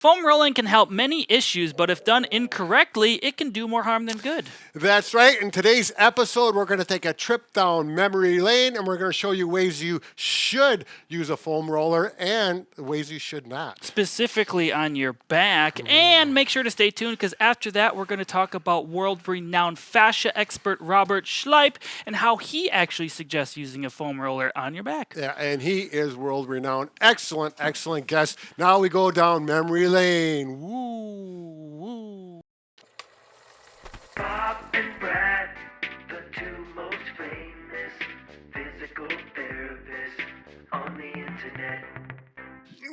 Foam rolling can help many issues, but if done incorrectly, it can do more harm than good. That's right. In today's episode, we're going to take a trip down memory lane and we're going to show you ways you should use a foam roller and ways you should not. Specifically on your back. And make sure to stay tuned because after that, we're going to talk about world renowned fascia expert Robert Schleip and how he actually suggests using a foam roller on your back. Yeah, and he is world renowned. Excellent, excellent guest. Now we go down memory lane. Woo, woo. Bob and Brad, the two most famous physical therapists on the internet.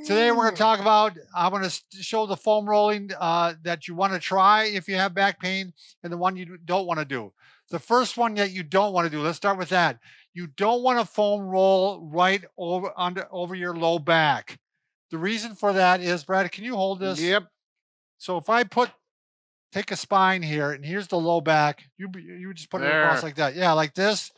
Today we're going to talk about, I want to show the foam rolling that you want to try if you have back pain and the one you don't want to do. The first one that you don't want to do, let's start with that. You don't want to foam roll right over your low back. The reason for that is, Brad, can you hold this? Yep. So if I take a spine here and here's the low back, you just put it across like that. Yeah, like this.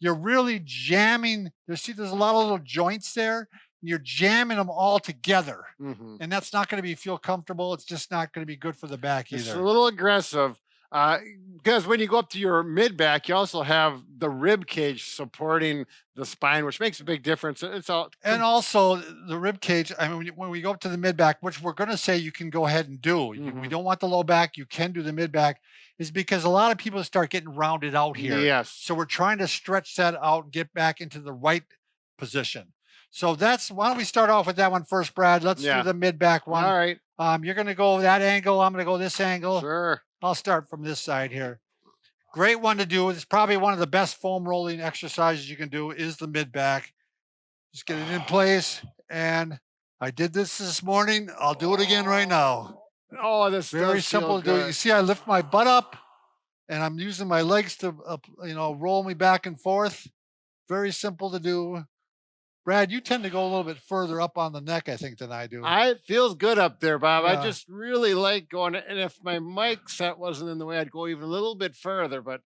You're really jamming. There's a lot of little joints there. You're jamming them all together. And that's not going to feel comfortable. It's just not going to be good for the back either. It's a little aggressive because when you go up to your mid back, you also have the rib cage supporting the spine, which makes a big difference. And also the rib cage. I mean, when we go up to the mid back, which we're going to say you can go ahead and do, we don't want the low back. You can do the mid back, is because a lot of people start getting rounded out here. Yes. So we're trying to stretch that out and get back into the right position. So why don't we start off with that one first, Brad? Let's do the mid back one. All right. You're going to go that angle. I'm going to go this angle. Sure. I'll start from this side here. Great one to do. It's probably one of the best foam rolling exercises you can do is the mid back. Just get it in place. And I did this morning. I'll do it again right now. Oh, this very simple to do. You see, I lift my butt up and I'm using my legs to, roll me back and forth. Very simple to do. Brad, you tend to go a little bit further up on the neck, I think, than I do. It feels good up there, Bob. Yeah. I just really like going, and if my mic set wasn't in the way, I'd go even a little bit further. But,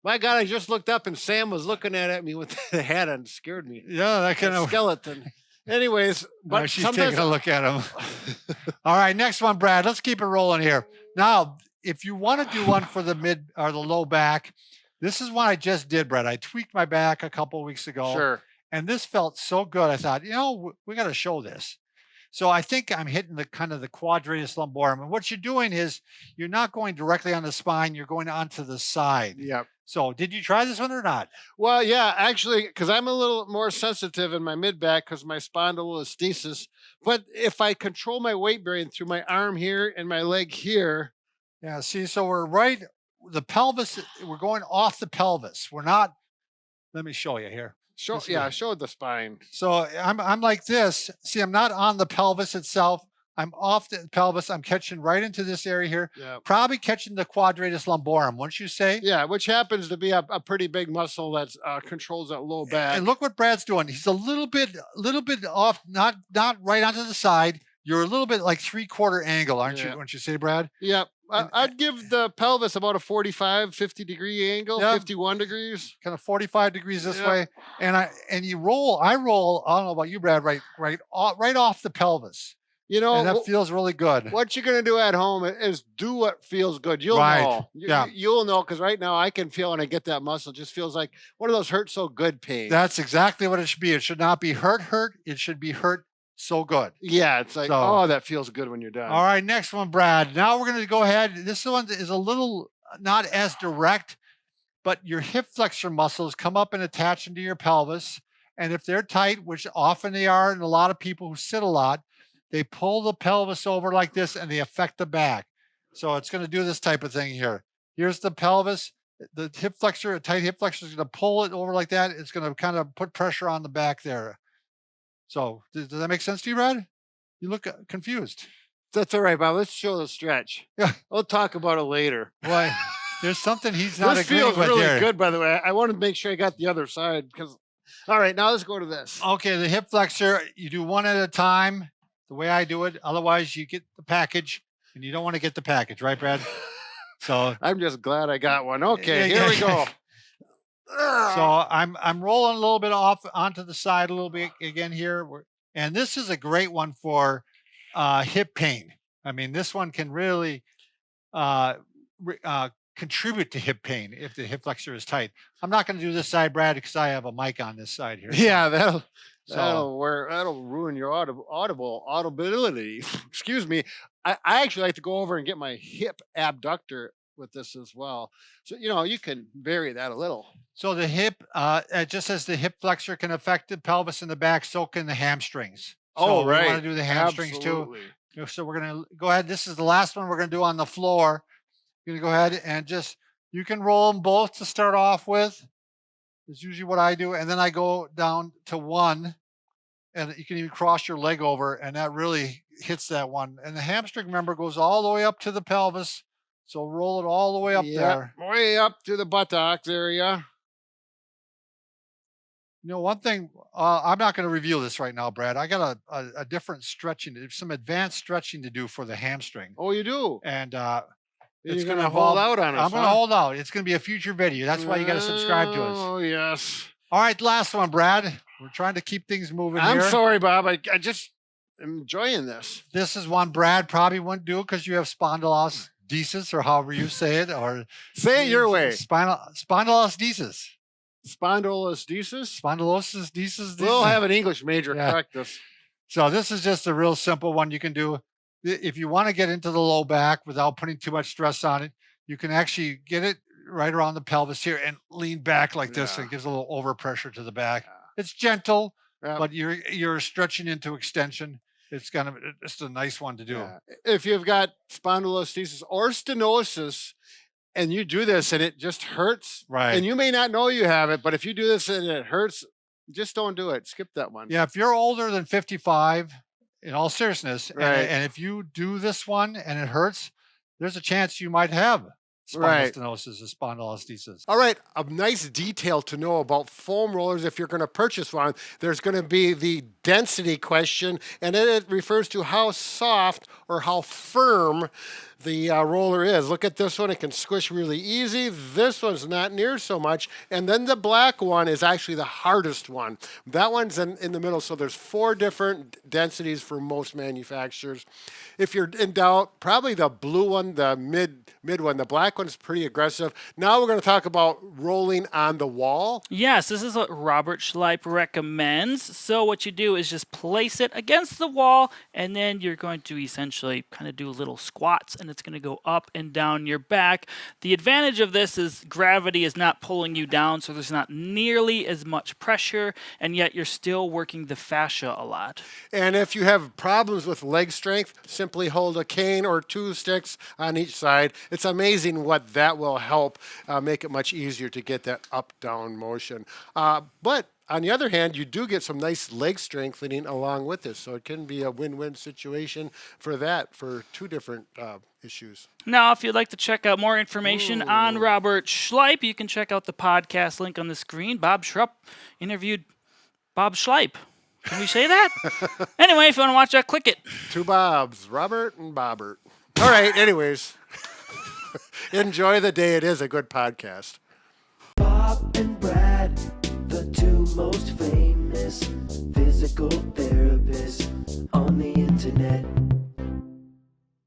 my God, I just looked up and Sam was looking at me with the hat on. And scared me. Yeah, that kind of skeleton. Anyways, but she's taking a look at him. All right, next one, Brad. Let's keep it rolling here. Now, if you want to do one for the mid or the low back, this is one I just did, Brad. I tweaked my back a couple of weeks ago. Sure. And this felt so good. I thought, we got to show this. So I think I'm hitting the quadratus lumborum. And what you're doing is you're not going directly on the spine. You're going onto the side. Yep. So did you try this one or not? Well, yeah, actually, because I'm a little more sensitive in my mid back because my spondylolisthesis. But if I control my weight bearing through my arm here and my leg here. Yeah, see, so the pelvis, we're going off the pelvis. We're not, let me show you here. Show the spine. So I'm like this. See, I'm not on the pelvis itself. I'm off the pelvis. I'm catching right into this area here. Yeah. Probably catching the quadratus lumborum, wouldn't you say? Yeah, which happens to be a pretty big muscle that controls that low back. And look what Brad's doing. He's a little bit off, not right onto the side. You're a little bit like 3/4 angle, aren't you? Wouldn't you say, Brad? Yeah. I'd give the pelvis about a 45, 50 degree angle, 51 degrees. Kind of 45 degrees this way. And you roll, I roll, I don't know about you, Brad, right off the pelvis. And that feels really good. What you're going to do at home is do what feels good. You'll know. You'll know, because right now I can feel when I get that muscle, it just feels like one of those hurt so good pains. That's exactly what it should be. It should not be hurt. It should be hurt so good. Yeah, it's like, oh, that feels good when you're done. All right, next one, Brad. Now we're going to go ahead. This one is a little not as direct, but your hip flexor muscles come up and attach into your pelvis. And if they're tight, which often they are, and a lot of people who sit a lot, they pull the pelvis over like this and they affect the back. So it's going to do this type of thing here. Here's the pelvis. The hip flexor, a tight hip flexor is going to pull it over like that. It's going to kind of put pressure on the back there. So does that make sense to you, Brad? You look confused. That's all right, Bob. Let's show the stretch. Yeah. We'll talk about it later. Why? There's something he's not agreeing with here. This feels really good, by the way. I want to make sure I got the other side. All right, now let's go to this. Okay, the hip flexor, you do one at a time, the way I do it. Otherwise, you get the package, and you don't want to get the package, right, Brad? So I'm just glad I got one. Okay, here we go. So I'm rolling a little bit off onto the side a little bit again here. And this is a great one for hip pain. I mean, this one can really contribute to hip pain if the hip flexor is tight. I'm not going to do this side, Brad, because I have a mic on this side here. Yeah, that'll So that'll ruin your audibility. Excuse me. I actually like to go over and get my hip abductor with this as well. So you can vary that a little. so the hip, just as the hip flexor can affect the pelvis and the back, so can the hamstrings. Oh, So we right. want to do the hamstrings too. Absolutely. So we're going to go ahead. This is the last one we're going to do on the floor. You're going to go ahead and you can roll them both to start off with. That's usually what I do. And then I go down to one, and you can even cross your leg over, and that really hits that one. And the hamstring, remember, goes all the way up to the pelvis. So roll it all the way up there. Way up to the buttocks area. One thing, I'm not going to reveal this right now, Brad. I got a different stretching, some advanced stretching to do for the hamstring. Oh, you do? And You're going to hold out on us. I'm going to hold out. It's going to be a future video. That's why you got to subscribe to us. Oh, yes. All right, last one, Brad. We're trying to keep things moving here. I'm sorry, Bob. I just am enjoying this. This is one Brad probably wouldn't do because you have spondylolisthesis, or however you say it, or Say it your way. Spondylolisthesis. Spondylolisthesis? Spondylolisthesis. We'll have an English major Yeah. correct this. So this is just a real simple one you can do. If you want to get into the low back without putting too much stress on it, you can actually get it right around the pelvis here and lean back like this. Yeah. And it gives a little overpressure to the back. It's gentle, Yeah. but you're stretching into extension. It's a nice one to do. Yeah. If you've got spondylolisthesis or stenosis, and you do this and it just hurts, Right. and you may not know you have it, but if you do this and it hurts, just don't do it. Skip that one. Yeah, if you're older than 55, in all seriousness, Right. and if you do this one and it hurts, there's a chance you might have spinal Right. stenosis or spondylolisthesis. All right, a nice detail to know about foam rollers if you're going to purchase one. There's going to be the density question, and then it refers to how soft or how firm the roller is. Look at this one. It can squish really easy. This one's not near so much. And then the black one is actually the hardest one. That one's in the middle. So there's 4 different densities for most manufacturers. If you're in doubt, probably the blue one, the mid one. The black one's pretty aggressive. Now we're going to talk about rolling on the wall. Yes, this is what Robert Schleip recommends. So what you do is just place it against the wall, and then you're going to essentially kind of do little squats, and it's going to go up and down your back. The advantage of this is gravity is not pulling you down, so there's not nearly as much pressure, and yet you're still working the fascia a lot. And if you have problems with leg strength, simply hold a cane or 2 sticks on each side. It's amazing what that will help make it much easier to get that up-down motion. But on the other hand, you do get some nice leg strengthening along with this. So it can be a win-win situation for 2 different issues. Now, if you'd like to check out more information on Robert Schleip, you can check out the podcast link on the screen. Bob Schrupp interviewed Bob Schleip. Can we say that? Anyway, if you want to watch that, click it. 2 Bobs, Robert and Bobbert. All right, anyways. Enjoy the day. It is a good podcast. Bob and Brad, the 2 most famous physical therapists on the internet.